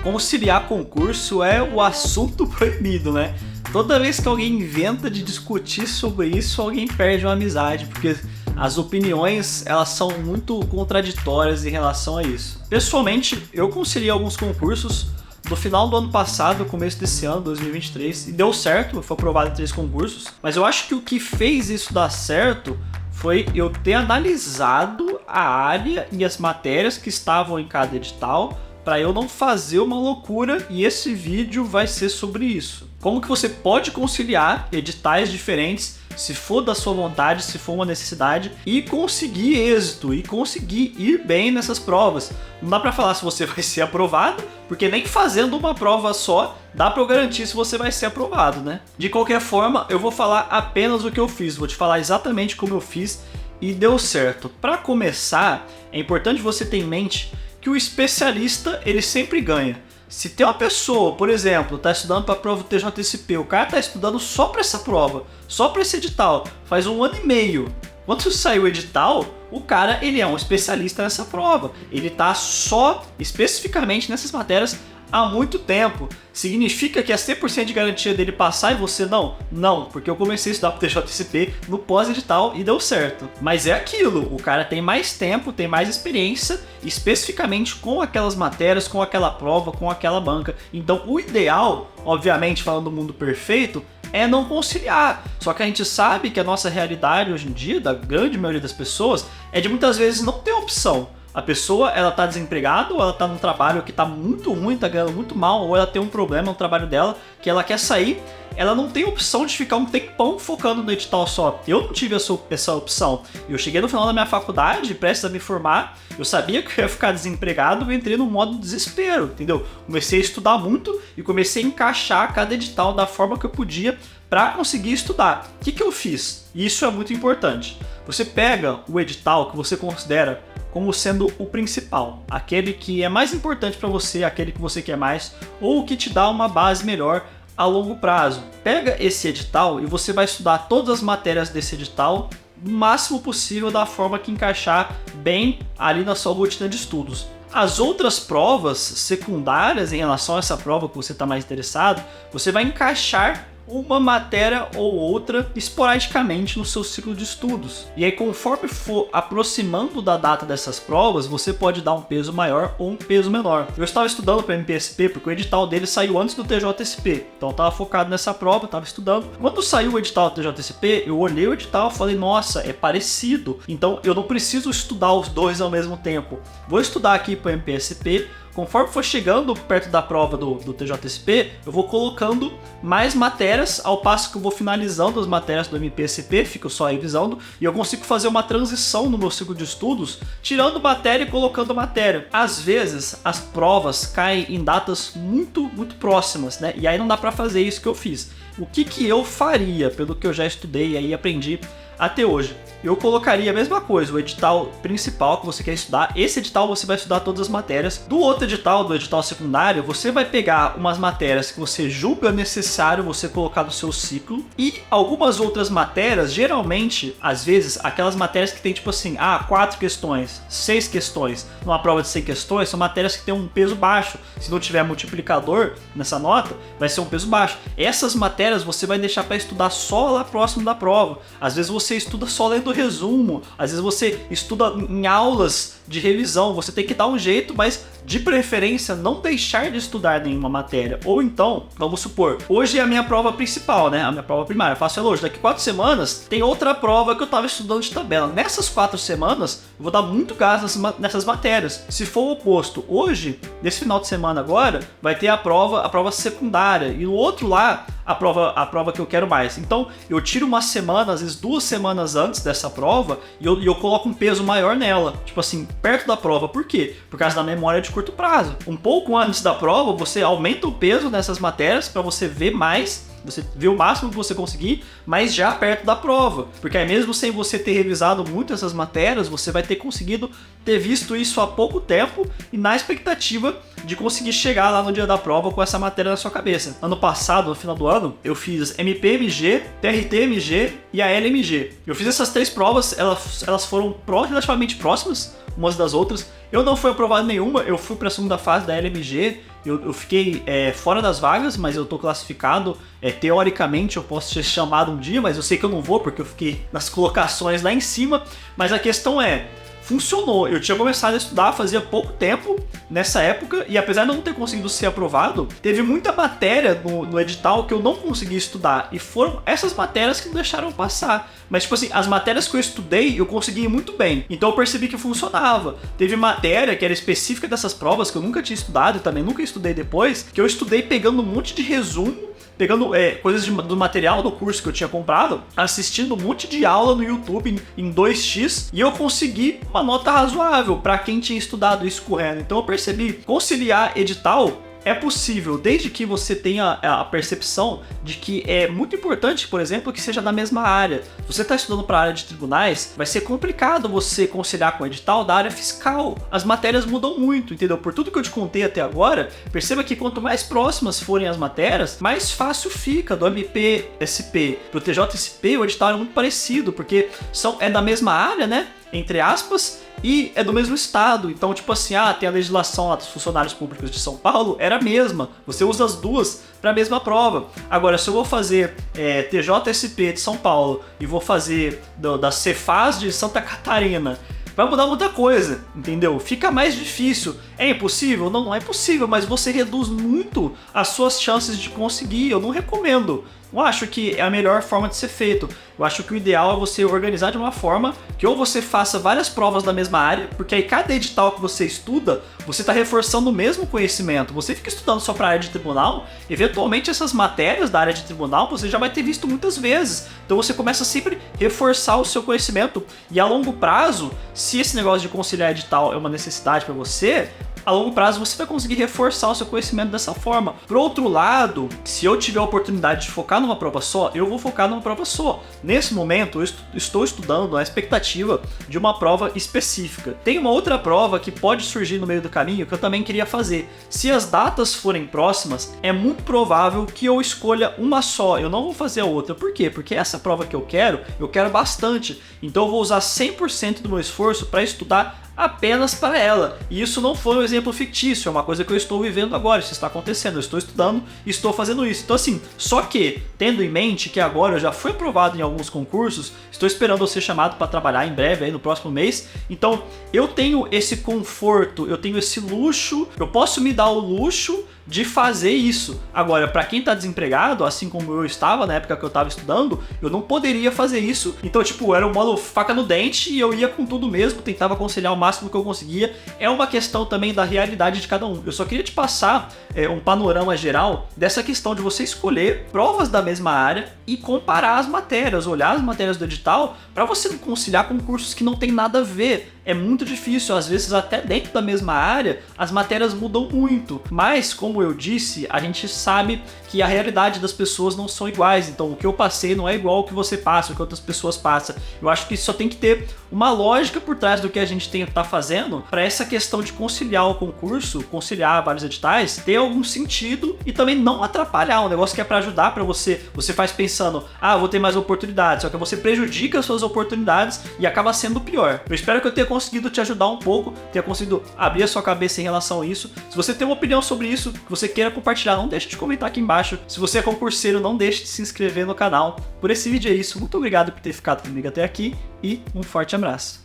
Conciliar concurso é o assunto proibido, né? Toda vez que alguém inventa de discutir sobre isso, alguém perde uma amizade, porque as opiniões, elas são muito contraditórias em relação a isso. Pessoalmente, eu conciliei alguns concursos no final do ano passado, começo desse ano, 2023, e deu certo, eu fui aprovado em 3 concursos, mas eu acho que o que fez isso dar certo foi eu ter analisado a área e as matérias que estavam em cada edital, para eu não fazer uma loucura, e esse vídeo vai ser sobre isso. Como que você pode conciliar editais diferentes, se for da sua vontade, se for uma necessidade, e conseguir êxito, e conseguir ir bem nessas provas. Não dá para falar se você vai ser aprovado, porque nem fazendo uma prova só, dá para eu garantir se você vai ser aprovado, né? De qualquer forma, eu vou falar apenas o que eu fiz, vou te falar exatamente como eu fiz e deu certo. Para começar, é importante você ter em mente que o especialista, ele sempre ganha. Se tem uma pessoa, por exemplo, está estudando para a prova do TJSP, o cara está estudando só para essa prova, só para esse edital, faz 1 ano e meio. Quando saiu o edital, o cara, ele é um especialista nessa prova. Ele está só, especificamente nessas matérias, há muito tempo. Significa que é 100% de garantia dele passar e você não? Não, porque eu comecei a estudar para o TJSP no pós-edital e deu certo. Mas é aquilo, o cara tem mais tempo, tem mais experiência, especificamente com aquelas matérias, com aquela prova, com aquela banca. Então o ideal, obviamente falando do mundo perfeito, é não conciliar. Só que a gente sabe que a nossa realidade hoje em dia, da grande maioria das pessoas, é de muitas vezes não ter opção. A pessoa, ela tá desempregada, ou ela tá num trabalho que tá muito ruim, tá ganhando muito mal, ou ela tem um problema no trabalho dela, que ela quer sair, ela não tem opção de ficar um tempão focando no edital só. Eu não tive essa opção. Eu cheguei no final da minha faculdade, prestes a me formar, eu sabia que eu ia ficar desempregado, eu entrei no modo desespero, entendeu? Comecei a estudar muito e comecei a encaixar cada edital da forma que eu podia para conseguir estudar. O que eu fiz? E isso é muito importante. Você pega o edital que você considera como sendo o principal, aquele que é mais importante para você, aquele que você quer mais, ou que te dá uma base melhor a longo prazo. Pega esse edital e você vai estudar todas as matérias desse edital o máximo possível da forma que encaixar bem ali na sua rotina de estudos. As outras provas secundárias em relação a essa prova que você está mais interessado, você vai encaixar uma matéria ou outra esporadicamente no seu ciclo de estudos. E aí, conforme for aproximando da data dessas provas, você pode dar um peso maior ou um peso menor. Eu estava estudando para o MPSP porque o edital dele saiu antes do TJSP, então eu estava focado nessa prova, estava estudando. Quando saiu o edital do TJSP, eu olhei o edital e falei, nossa, é parecido, então eu não preciso estudar os dois ao mesmo tempo. Vou estudar aqui para o MPSP. Conforme for chegando perto da prova do TJSP, eu vou colocando mais matérias, ao passo que eu vou finalizando as matérias do MPSP, fico só revisando, e eu consigo fazer uma transição no meu ciclo de estudos, tirando matéria e colocando matéria. Às vezes, as provas caem em datas muito próximas, né? E aí não dá pra fazer isso que eu fiz. O que eu faria, pelo que eu já estudei e aí aprendi até hoje? Eu colocaria a mesma coisa, o edital principal que você quer estudar, esse edital você vai estudar todas as matérias. Do outro edital, do edital secundário, você vai pegar umas matérias que você julga necessário você colocar no seu ciclo, e algumas outras matérias, geralmente, às vezes, aquelas matérias que tem tipo assim, 4 questões, 6 questões, numa prova de 100 questões, são matérias que tem um peso baixo. Se não tiver multiplicador nessa nota, vai ser um peso baixo. Essas matérias você vai deixar para estudar só lá próximo da prova. Às vezes você estuda só lendo resumo, às vezes você estuda em aulas de revisão, você tem que dar um jeito, mas de preferência não deixar de estudar nenhuma matéria. Ou então, vamos supor, hoje é a minha prova principal, né? A minha prova primária, eu faço ela hoje. Daqui 4 semanas tem outra prova que eu tava estudando de tabela. Nessas 4 semanas, eu vou dar muito gás nessas matérias. Se for o oposto, hoje, nesse final de semana agora, vai ter a prova secundária, e o outro lá, a prova que eu quero mais. Então, eu tiro uma semana, às vezes 2 semanas antes dessa prova, e eu coloco um peso maior nela, tipo assim, perto da prova. Por quê? Por causa da memória de curto prazo. Um pouco antes da prova, você aumenta o peso nessas matérias para você ver mais, você vê o máximo que você conseguir, mas já perto da prova. Porque aí mesmo sem você ter revisado muito essas matérias, você vai ter conseguido ter visto isso há pouco tempo e na expectativa de conseguir chegar lá no dia da prova com essa matéria na sua cabeça. Ano passado, no final do ano, eu fiz MPMG, TRT-MG e a LMG. Eu fiz essas 3 provas, elas foram relativamente próximas umas das outras. Eu não fui aprovado em nenhuma, eu fui para a segunda fase da LMG eu fiquei fora das vagas, mas eu tô classificado. Teoricamente eu posso ser chamado um dia, mas eu sei que eu não vou porque eu fiquei nas colocações lá em cima. Mas a questão funcionou. Eu tinha começado a estudar fazia pouco tempo nessa época e apesar de eu não ter conseguido ser aprovado, teve muita matéria no edital que eu não consegui estudar e foram essas matérias que me deixaram passar. Mas tipo assim, as matérias que eu estudei eu consegui ir muito bem, então eu percebi que funcionava. Teve matéria que era específica dessas provas que eu nunca tinha estudado e também nunca estudei depois, que eu estudei pegando um monte de resumo, pegando coisas do material do curso que eu tinha comprado, assistindo um monte de aula no YouTube em 2x, e eu consegui uma nota razoável para quem tinha estudado isso correndo. Então eu percebi conciliar edital é possível, desde que você tenha a percepção de que é muito importante, por exemplo, que seja da mesma área. Se você está estudando para a área de tribunais, vai ser complicado você conciliar com o edital da área fiscal. As matérias mudam muito, entendeu? Por tudo que eu te contei até agora, perceba que quanto mais próximas forem as matérias, mais fácil fica. Do MPSP para o TJSP, o edital é muito parecido, porque é da mesma área, né? Entre aspas, e é do mesmo estado. Então, tipo assim, tem a legislação lá dos funcionários públicos de São Paulo, era a mesma. Você usa as duas para a mesma prova. Agora, se eu vou fazer TJSP de São Paulo e vou fazer da Cefaz de Santa Catarina, vai mudar muita coisa, entendeu? Fica mais difícil. É impossível? Não, não é possível, mas você reduz muito as suas chances de conseguir. Eu não recomendo. Não acho que é a melhor forma de ser feito. Eu acho que o ideal é você organizar de uma forma que ou você faça várias provas da mesma área, porque aí cada edital que você estuda, você está reforçando o mesmo conhecimento. Você fica estudando só para a área de tribunal, eventualmente essas matérias da área de tribunal você já vai ter visto muitas vezes. Então você começa a sempre reforçar o seu conhecimento. E a longo prazo, se esse negócio de conciliar edital é uma necessidade para você, a longo prazo você vai conseguir reforçar o seu conhecimento dessa forma. Por outro lado, se eu tiver a oportunidade de focar numa prova só, eu vou focar numa prova só. Nesse momento, eu estou estudando a expectativa de uma prova específica. Tem uma outra prova que pode surgir no meio do caminho que eu também queria fazer. Se as datas forem próximas, é muito provável que eu escolha uma só. Eu não vou fazer a outra. Por quê? Porque essa prova que eu quero bastante. Então eu vou usar 100% do meu esforço para estudar apenas para ela. E isso não foi um exemplo fictício, é uma coisa que eu estou vivendo agora, isso está acontecendo, eu estou estudando e estou fazendo isso. Então assim, só que, tendo em mente que agora eu já fui aprovado em alguns concursos, estou esperando eu ser chamado para trabalhar em breve, aí no próximo mês, então eu tenho esse conforto, eu tenho esse luxo, eu posso me dar o luxo de fazer isso. Agora, para quem tá desempregado, assim como eu estava na época que eu estava estudando, eu não poderia fazer isso. Então, tipo, era um modo faca no dente e eu ia com tudo mesmo, tentava conciliar o máximo que eu conseguia. É uma questão também da realidade de cada um. Eu só queria te passar um panorama geral dessa questão de você escolher provas da mesma área e comparar as matérias, olhar as matérias do edital para você não conciliar com cursos que não tem nada a ver. É muito difícil, às vezes até dentro da mesma área, as matérias mudam muito. Mas, como eu disse, a gente sabe que a realidade das pessoas não são iguais. Então, o que eu passei não é igual ao que você passa, o que outras pessoas passam. Eu acho que só tem que ter uma lógica por trás do que a gente tem que estar fazendo para essa questão de conciliar o concurso, conciliar vários editais, ter algum sentido e também não atrapalhar. Um negócio que é para ajudar para você. Você faz pensando, vou ter mais oportunidades, só que você prejudica as suas oportunidades e acaba sendo pior. Eu espero que eu tenha conseguido te ajudar um pouco, tenha conseguido abrir a sua cabeça em relação a isso. Se você tem uma opinião sobre isso, que você queira compartilhar, não deixe de comentar aqui embaixo. Se você é concurseiro, não deixe de se inscrever no canal. Por esse vídeo é isso, muito obrigado por ter ficado comigo até aqui e um forte abraço.